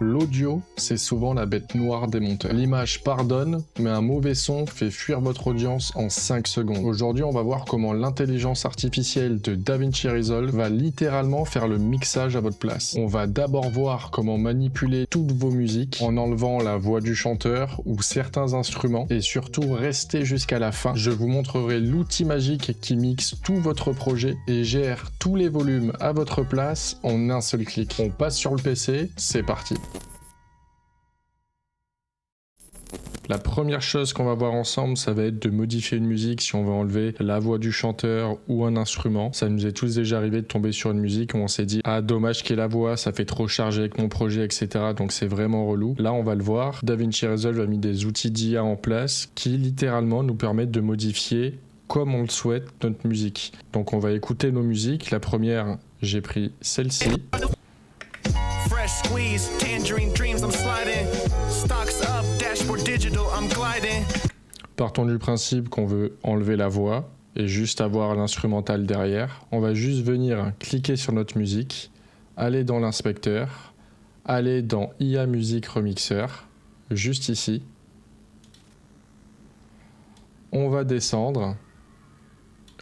L'audio, c'est souvent la bête noire des monteurs. L'image pardonne, mais un mauvais son fait fuir votre audience en 5 secondes. Aujourd'hui, on va voir comment l'intelligence artificielle de DaVinci Resolve va littéralement faire le mixage à votre place. On va d'abord voir comment manipuler toutes vos musiques en enlevant la voix du chanteur ou certains instruments et surtout restez jusqu'à la fin. Je vous montrerai l'outil magique qui mixe tout votre projet et gère tous les volumes à votre place en un seul clic. On passe sur le PC, c'est parti. La première chose qu'on va voir ensemble, ça va être de modifier une musique si on veut enlever la voix du chanteur ou un instrument. Ça nous est tous déjà arrivé de tomber sur une musique où on s'est dit « Ah, dommage qu'il y ait la voix, ça fait trop chargé avec mon projet, etc. » Donc c'est vraiment relou. Là, on va le voir. DaVinci Resolve a mis des outils d'IA en place qui littéralement nous permettent de modifier comme on le souhaite notre musique. Donc on va écouter nos musiques. La première, j'ai pris celle-ci. Fresh squeeze, tangerine dreams, I'm sliding. Stocks up, dashboard digital, I'm gliding. Partons du principe qu'on veut enlever la voix et juste avoir l'instrumental derrière. On va juste venir cliquer sur notre musique, aller dans l'inspecteur, aller dans IA Music Remixer, juste ici. On va descendre.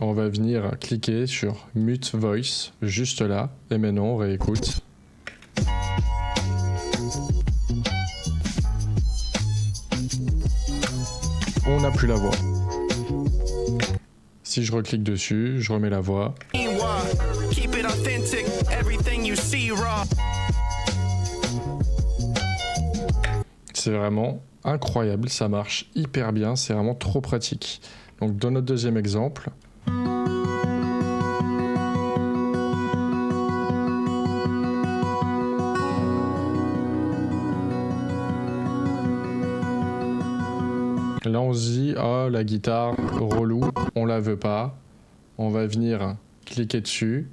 On va venir cliquer sur Mute Voice, juste là. Et maintenant, on réécoute. On n'a plus la voix. Si je reclique dessus, je remets la voix. C'est vraiment incroyable, ça marche hyper bien, c'est vraiment trop pratique. Donc dans notre deuxième exemple, là on se dit, ah la guitare, relou, on la veut pas. On va venir cliquer dessus,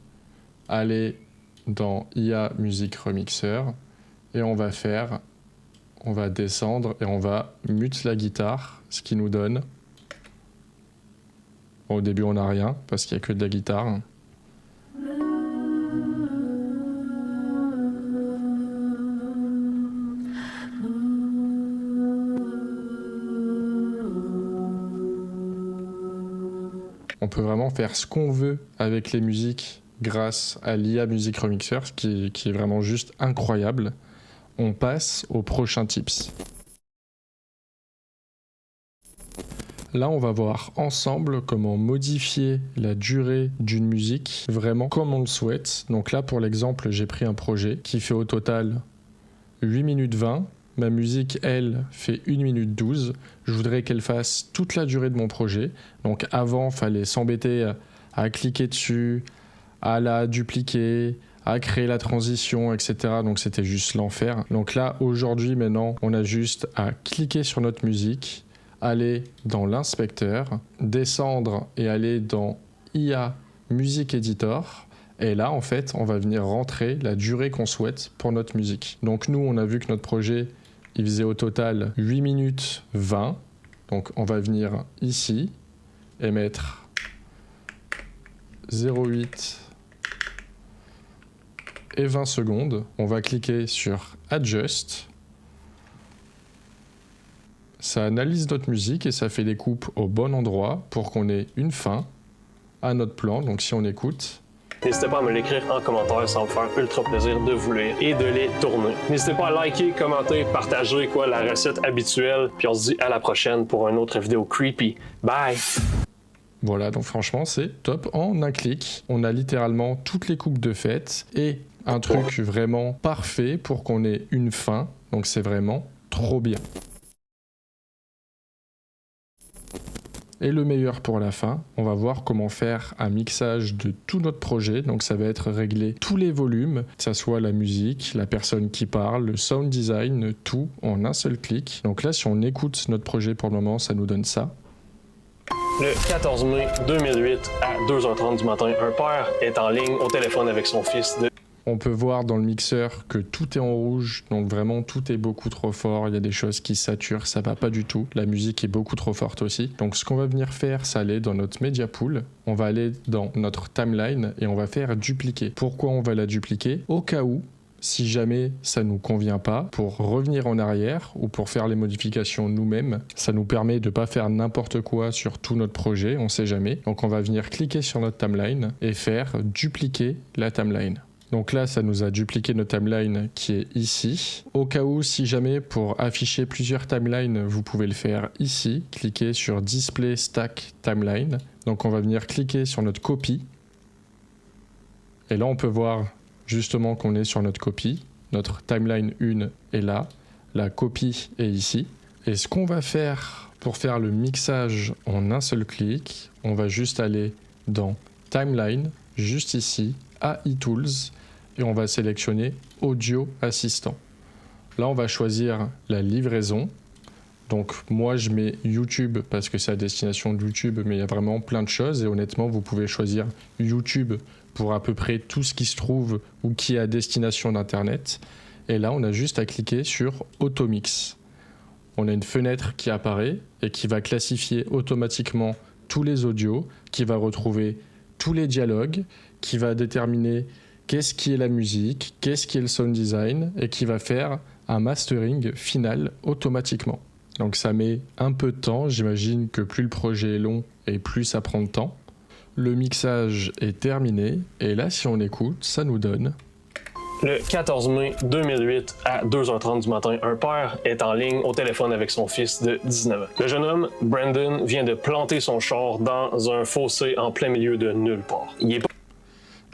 aller dans IA Music Remixer et on va descendre et on va mute la guitare, ce qui nous donne. Bon, au début on n'a rien parce qu'il n'y a que de la guitare. On peut vraiment faire ce qu'on veut avec les musiques grâce à l'IA Music Remixer, qui est vraiment juste incroyable. On passe au prochain tips. Là, on va voir ensemble comment modifier la durée d'une musique vraiment comme on le souhaite. Donc là, pour l'exemple, j'ai pris un projet qui fait au total 8 minutes 20. Ma musique, elle, fait 1 minute 12. Je voudrais qu'elle fasse toute la durée de mon projet. Donc avant, il fallait s'embêter à cliquer dessus, à la dupliquer, à créer la transition, etc. Donc c'était juste l'enfer. Donc là, aujourd'hui, maintenant, on a juste à cliquer sur notre musique, aller dans l'inspecteur, descendre et aller dans IA Music Editor. Et là, en fait, on va venir rentrer la durée qu'on souhaite pour notre musique. Donc nous, on a vu que notre projet, il faisait au total 8 minutes 20. Donc on va venir ici et mettre 0,8 et 20 secondes. On va cliquer sur Adjust. Ça analyse notre musique et ça fait des coupes au bon endroit pour qu'on ait une fin à notre plan. Donc si on écoute... N'hésitez pas à me l'écrire en commentaire, ça va me faire ultra plaisir de vous lire et de les tourner. N'hésitez pas à liker, commenter, partager la recette habituelle. Puis on se dit à la prochaine pour une autre vidéo creepy. Bye! Voilà, donc franchement, c'est top. En un clic, on a littéralement toutes les coupes de fête et un truc vraiment parfait pour qu'on ait une fin. Donc c'est vraiment trop bien. Et le meilleur pour la fin, on va voir comment faire un mixage de tout notre projet. Donc ça va être régler tous les volumes, que ce soit la musique, la personne qui parle, le sound design, tout en un seul clic. Donc là, si on écoute notre projet pour le moment, ça nous donne ça. Le 14 mai 2008 à 2h30 du matin, un père est en ligne au téléphone avec son fils de... On peut voir dans le mixeur que tout est en rouge, donc vraiment tout est beaucoup trop fort, il y a des choses qui saturent, ça va pas du tout. La musique est beaucoup trop forte aussi. Donc ce qu'on va venir faire, c'est aller dans notre Media Pool, on va aller dans notre timeline et on va faire dupliquer. Pourquoi on va la dupliquer? Au cas où si jamais ça nous convient pas, pour revenir en arrière ou pour faire les modifications nous-mêmes. Ça nous permet de pas faire n'importe quoi sur tout notre projet, on sait jamais. Donc on va venir cliquer sur notre timeline et faire dupliquer la timeline. Donc là, ça nous a dupliqué notre timeline qui est ici. Au cas où, si jamais pour afficher plusieurs timelines, vous pouvez le faire ici. Cliquez sur Display Stack Timeline. Donc on va venir cliquer sur notre copie. Et là, on peut voir justement qu'on est sur notre copie. Notre timeline 1 est là. La copie est ici. Et ce qu'on va faire pour faire le mixage en un seul clic, on va juste aller dans Timeline, juste ici, AI Tools, et on va sélectionner Audio Assistant. Là, on va choisir la livraison. Donc moi, je mets YouTube parce que c'est à destination de YouTube, mais il y a vraiment plein de choses. Et honnêtement, vous pouvez choisir YouTube pour à peu près tout ce qui se trouve ou qui est à destination d'Internet. Et là, on a juste à cliquer sur Automix. On a une fenêtre qui apparaît et qui va classifier automatiquement tous les audios, qui va retrouver tous les dialogues, qui va déterminer qu'est-ce qui est la musique, qu'est-ce qui est le sound design, et qui va faire un mastering final automatiquement. Donc ça met un peu de temps, j'imagine que plus le projet est long et plus ça prend de temps. Le mixage est terminé, et là si on écoute, ça nous donne... Le 14 mai 2008, à 2h30 du matin, un père est en ligne au téléphone avec son fils de 19 ans. Le jeune homme, Brandon, vient de planter son char dans un fossé en plein milieu de nulle part.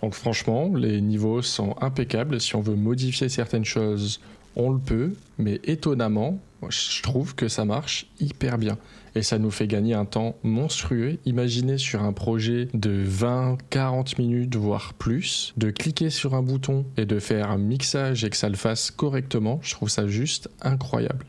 Donc franchement, les niveaux sont impeccables. Si on veut modifier certaines choses, on le peut. Mais étonnamment, je trouve que ça marche hyper bien. Et ça nous fait gagner un temps monstrueux. Imaginez sur un projet de 20-40 minutes, voire plus, de cliquer sur un bouton et de faire un mixage et que ça le fasse correctement. Je trouve ça juste incroyable.